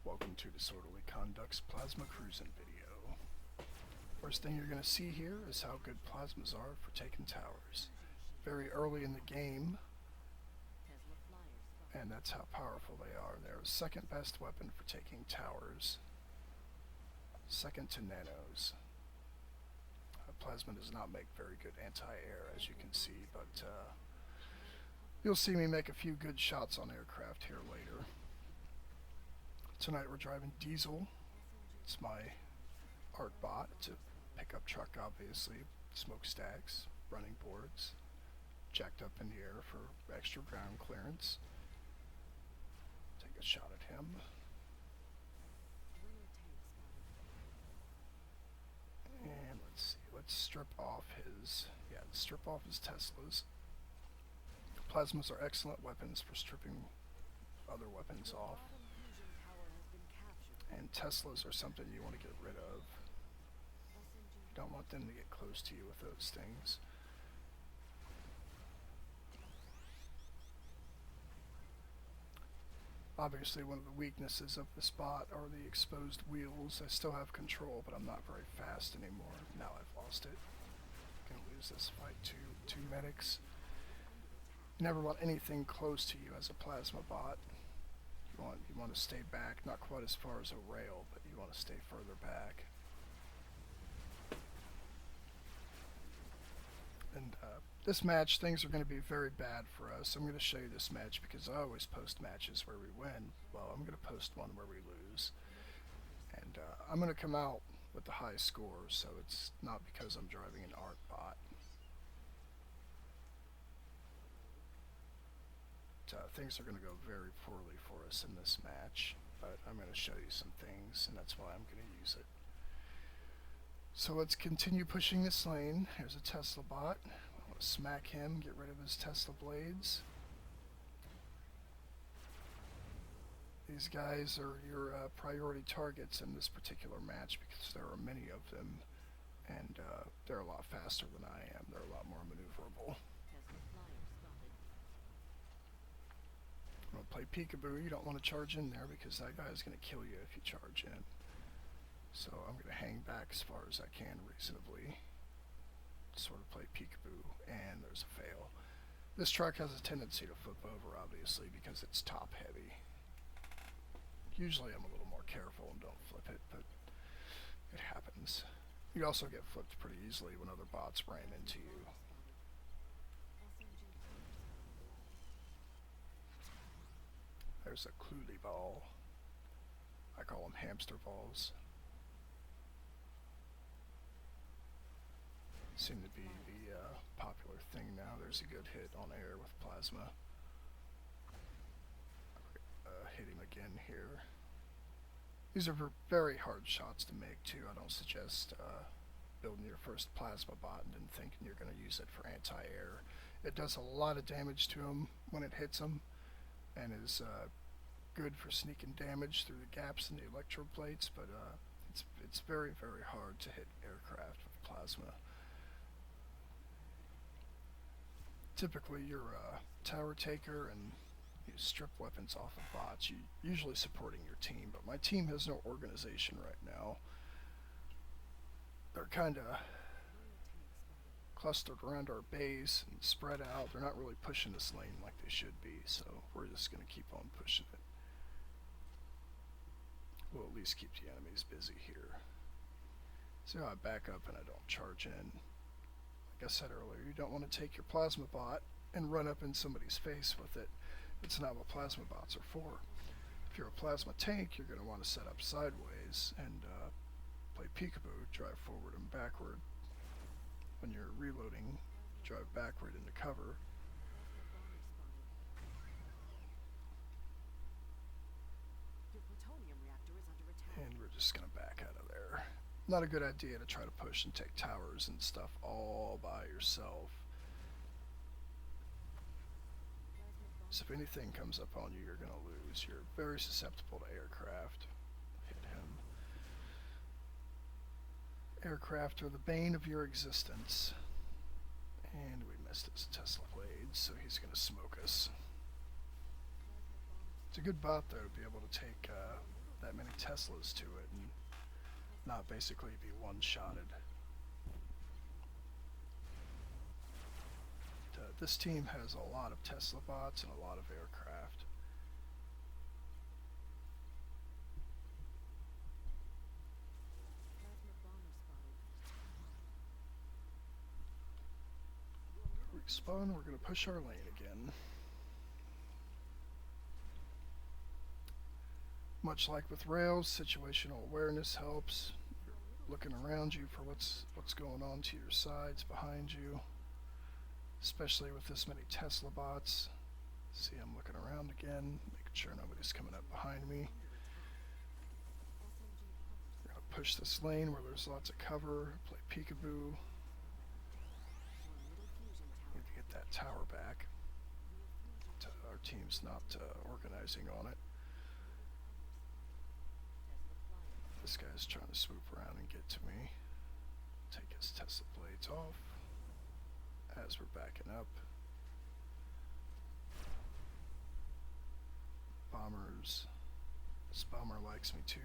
Welcome to Disorderly Conduct's Plasma Cruisin video. First thing you're going to see here is how good plasmas are for taking towers. Very early in the game, and that's how powerful they are. They're the second best weapon for taking towers, second to nanos. Plasma does not make very good anti-air, as you can see, but you'll see me make a few good shots on aircraft here later. Tonight we're driving Diesel. It's my art bot. It's a pickup truck, obviously. Smokestacks, running boards, jacked up in the air for extra ground clearance. Take a shot at him. And let's see, let's strip off his Teslas. Plasmas are excellent weapons for stripping other weapons off. And Teslas are something you want to get rid of. You don't want them to get close to you with those things. Obviously, one of the weaknesses of this bot are the exposed wheels. I still have control, but I'm not very fast anymore. Now I've lost it. Gonna lose this fight to two medics. You never want anything close to you as a plasma bot. You want to stay back, not quite as far as a rail, but you want to stay further back. And this match, things are going to be very bad for us. I'm going to show you this match because I always post matches where we win. Well, I'm going to post one where we lose. And I'm going to come out with the high score, so it's not because I'm driving an art bot. Things are going to go very poorly for us in this match, but I'm going to show you some things, and that's why I'm going to use it. So let's continue pushing this lane. Here's a Tesla bot. I want to smack him, get rid of his Tesla blades. These guys are your priority targets in this particular match because there are many of them, and they're a lot faster than I am. They're a lot more maneuverable. I'm going to play peekaboo. You don't want to charge in there because that guy is going to kill you if you charge in. So I'm going to hang back as far as I can reasonably. Sort of play peekaboo, and there's a fail. This truck has a tendency to flip over, obviously, because it's top heavy. Usually I'm a little more careful and don't flip it, but it happens. You also get flipped pretty easily when other bots ram into you. There's a Cluely ball. I call them hamster balls. Seem to be the popular thing now. There's a good hit on air with plasma. Hit him again here. These are very hard shots to make too. I don't suggest building your first plasma bot and then thinking you're going to use it for anti-air. It does a lot of damage to him when it hits him, and is good for sneaking damage through the gaps in the electroplates, but it's very, very hard to hit aircraft with plasma. Typically, you're a tower taker and you strip weapons off of bots. You're usually supporting your team, but my team has no organization right now. They're kind of clustered around our base and spread out. They're not really pushing this lane like they should be, so we're just going to keep on pushing it. We'll at least keep the enemies busy here. See how I back up and I don't charge in. Like I said earlier, you don't want to take your plasma bot and run up in somebody's face with it. It's not what plasma bots are for. If you're a plasma tank, you're going to want to set up sideways and play peekaboo, drive forward and backward. When you're reloading, drive backward into cover. And we're just going to back out of there. Not a good idea to try to push and take towers and stuff all by yourself. So if anything comes up on you, you're going to lose. You're very susceptible to aircraft. Hit him. Aircraft are the bane of your existence. And we missed his Tesla blades, so he's going to smoke us. It's a good bot, though, to be able to take that many Teslas to it and not basically be one-shotted. This team has a lot of Tesla bots and a lot of aircraft. Respawn, we're going to push our lane again. Much like with rails, situational awareness helps. You're looking around you for what's going on to your sides, behind you. Especially with this many Tesla bots. See, I'm looking around again, making sure nobody's coming up behind me. We're going to push this lane where there's lots of cover, play peekaboo. Need to get that tower back. Our team's not organizing on it. This guy's trying to swoop around and get to me. Take his Tesla blades off as we're backing up. Bombers. This bomber likes me too.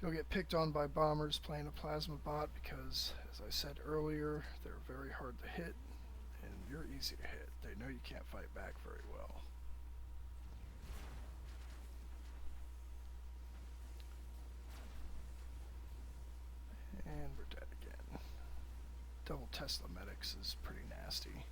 You'll get picked on by bombers playing a plasma bot because, as I said earlier, they're very hard to hit and you're easy to hit. They know you can't fight back very well. And we're dead again. Double Tesla medics is pretty nasty.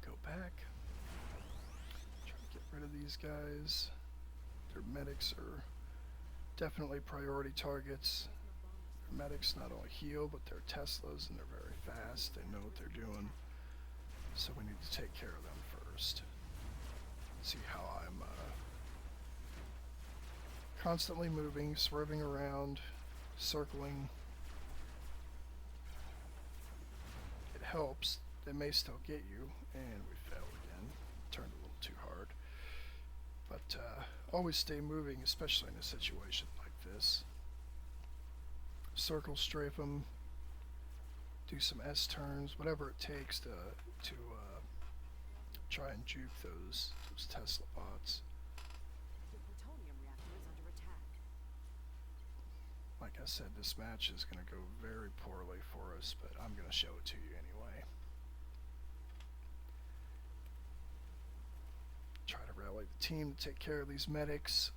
Go back. Try to get rid of these guys. Their medics are definitely priority targets. Their medics not only heal, but they're Teslas and they're very fast. They know what they're doing. So we need to take care of them first. See how I'm constantly moving, swerving around, circling. It helps. They may still get you, and we failed again. Turned a little too hard. But always stay moving, especially in a situation like this. Circle, strafe them, do some S turns, whatever it takes to try and juke those Tesla bots. Like I said, this match is going to go very poorly for us, but I'm going to show it to you anyway. Try to rally the team to take care of these medics.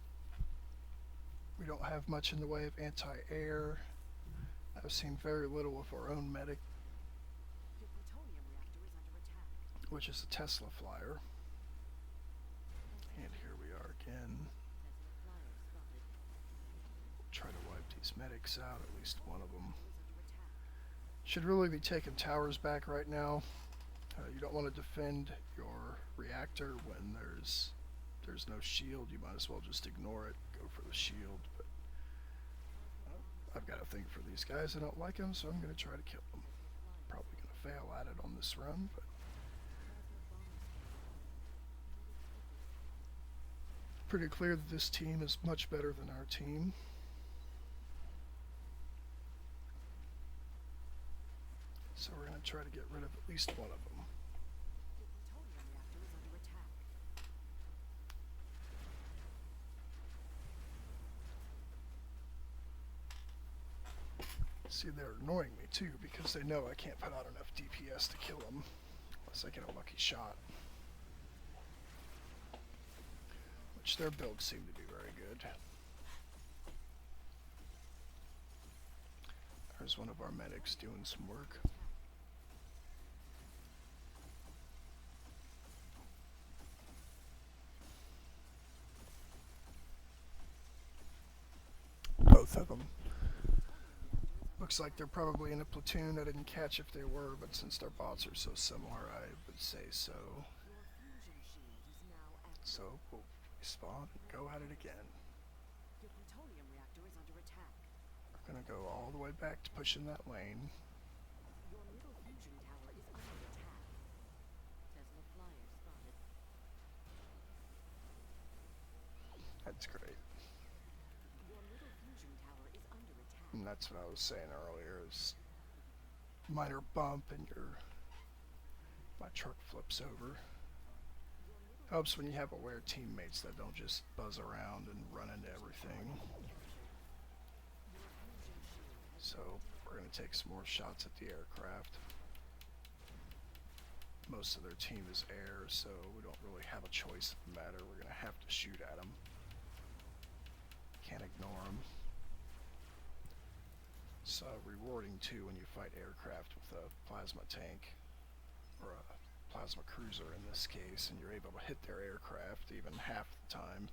We don't have much in the way of anti-air. I've seen very little of our own medic, which is a Tesla flyer. And here we are again. Try to wipe these medics out, at least one of them. Should really be taking towers back right now. You don't want to defend your reactor when there's no shield. You might as well just ignore it, go for the shield. But I've got a thing for these guys. I don't like them, so I'm going to try to kill them. Probably going to fail at it on this run, but pretty clear that this team is much better than our team. So we're going to try to get rid of at least one of them. See, they're annoying me too because they know I can't put out enough DPS to kill them unless I get a lucky shot. Which their builds seem to be very good. There's one of our medics doing some work. Both of them. Looks like they're probably in a platoon. I didn't catch if they were, but since their bots are so similar, I would say so. So we'll respawn and go at it again. We're gonna go all the way back to pushing that lane. That's what I was saying earlier, is minor bump and my truck flips over. Helps when you have aware teammates that don't just buzz around and run into everything. So we're going to take some more shots at the aircraft. Most of their team is air, so we don't really have a choice in the matter. We're going to have to shoot at them. Can't ignore them. It's rewarding too when you fight aircraft with a plasma tank, or a plasma cruiser in this case, and you're able to hit their aircraft even half the time.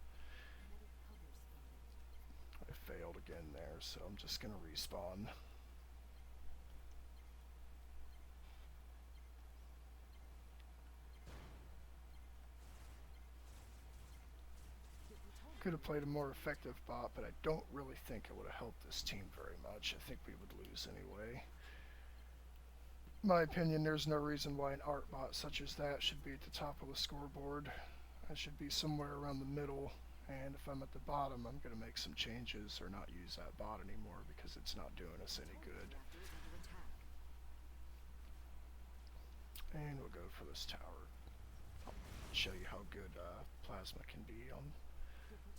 I failed again there, so I'm just going to respawn. Could have played a more effective bot, but I don't really think it would have helped this team very much. I think we would lose anyway. In my opinion, there's no reason why an art bot such as that should be at the top of the scoreboard. I should be somewhere around the middle, and if I'm at the bottom, I'm going to make some changes or not use that bot anymore because it's not doing us any good. And we'll go for this tower. I'll show you how good plasma can be on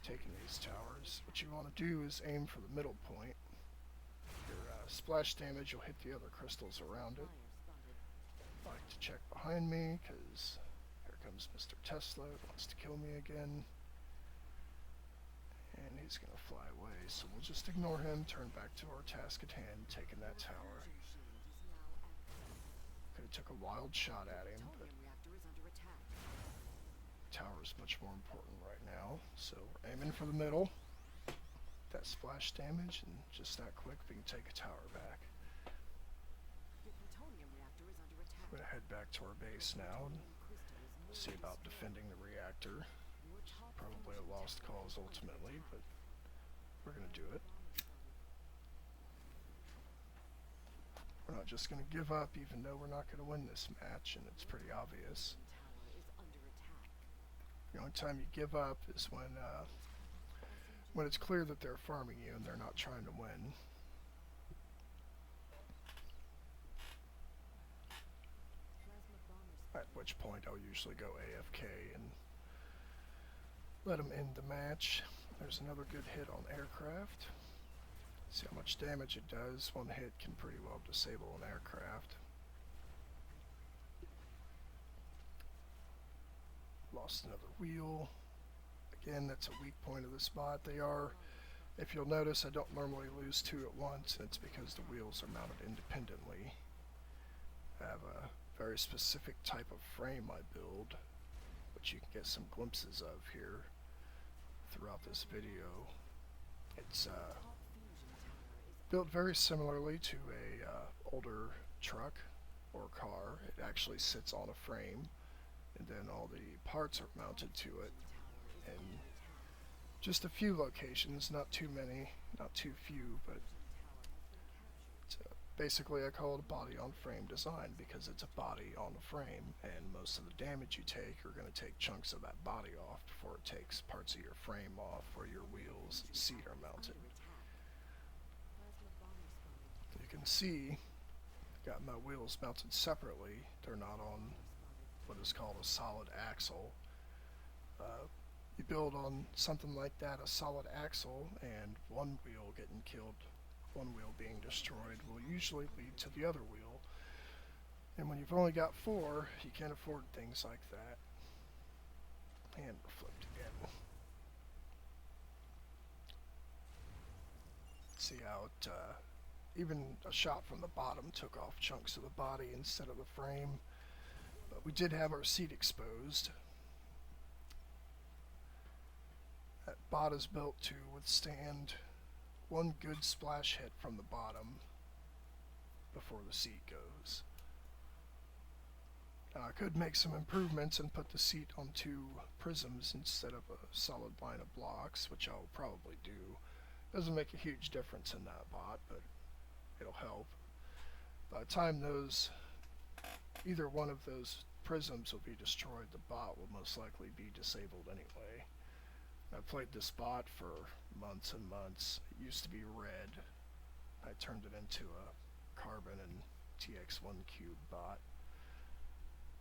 taking these towers. What you want to do is aim for the middle point. Your splash damage will hit the other crystals around it. I like to check behind me because here comes Mr. Tesla, who wants to kill me again. And he's going to fly away, so we'll just ignore him, turn back to our task at hand, taking that tower. Could have took a wild shot at him, but tower is much more important right now, so we're aiming for the middle. That splash damage, and just that quick we can take a tower back. I'm going to head back to our base now and see about defending the reactor. Probably a lost cause ultimately, but we're going to do it. We're not just going to give up even though we're not going to win this match, and it's pretty obvious. The only time you give up is when it's clear that they're farming you and they're not trying to win. At which point I'll usually go AFK and let them end the match. There's another good hit on aircraft. See how much damage it does. One hit can pretty well disable an aircraft. Lost another wheel. Again, that's a weak point of the spot. They are, if you'll notice, I don't normally lose two at once. It's because the wheels are mounted independently. I have a very specific type of frame I build, which you can get some glimpses of here throughout this video. It's built very similarly to a older truck or car. It actually sits on a frame, and then all the parts are mounted to it in just a few locations, not too many, not too few, but it's basically I call it a body on frame design because it's a body on a frame, and most of the damage you take are going to take chunks of that body off before it takes parts of your frame off where your wheels and seat are mounted. You can see I've got my wheels mounted separately. They're not on what is called a solid axle. You build on something like that, a solid axle, and one wheel getting killed, one wheel being destroyed will usually lead to the other wheel. And when you've only got four, you can't afford things like that. And we're flipped again. See how it, even a shot from the bottom took off chunks of the body instead of the frame. But we did have our seat exposed. That bot is built to withstand one good splash hit from the bottom before the seat goes. Now I could make some improvements and put the seat on two prisms instead of a solid line of blocks, which I'll probably do. Doesn't make a huge difference in that bot, but it'll help. By the time either one of those prisms will be destroyed, the bot will most likely be disabled anyway. I've played this bot for months and months. It used to be red, I turned it into a Carbon and TX1 Cube bot.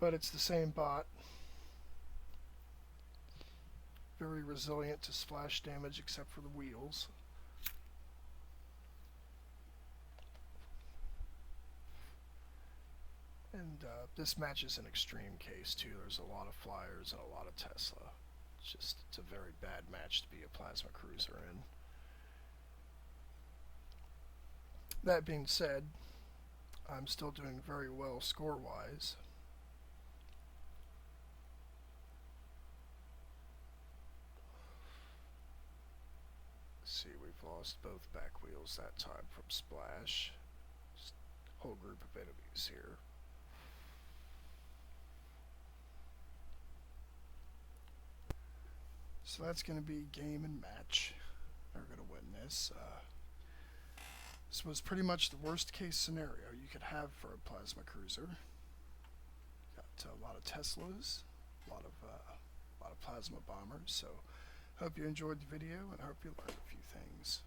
But it's the same bot. Very resilient to splash damage except for the wheels. And this match is an extreme case too. There's a lot of flyers and a lot of Tesla. It's a very bad match to be a plasma cruiser in. That being said, I'm still doing very well score-wise. See, we've lost both back wheels that time from splash. Just a whole group of enemies here. So that's going to be game and match. They're going to win this. This was pretty much the worst case scenario you could have for a plasma cruiser. Got a lot of Teslas, a lot of plasma bombers. So hope you enjoyed the video and I hope you learned a few things.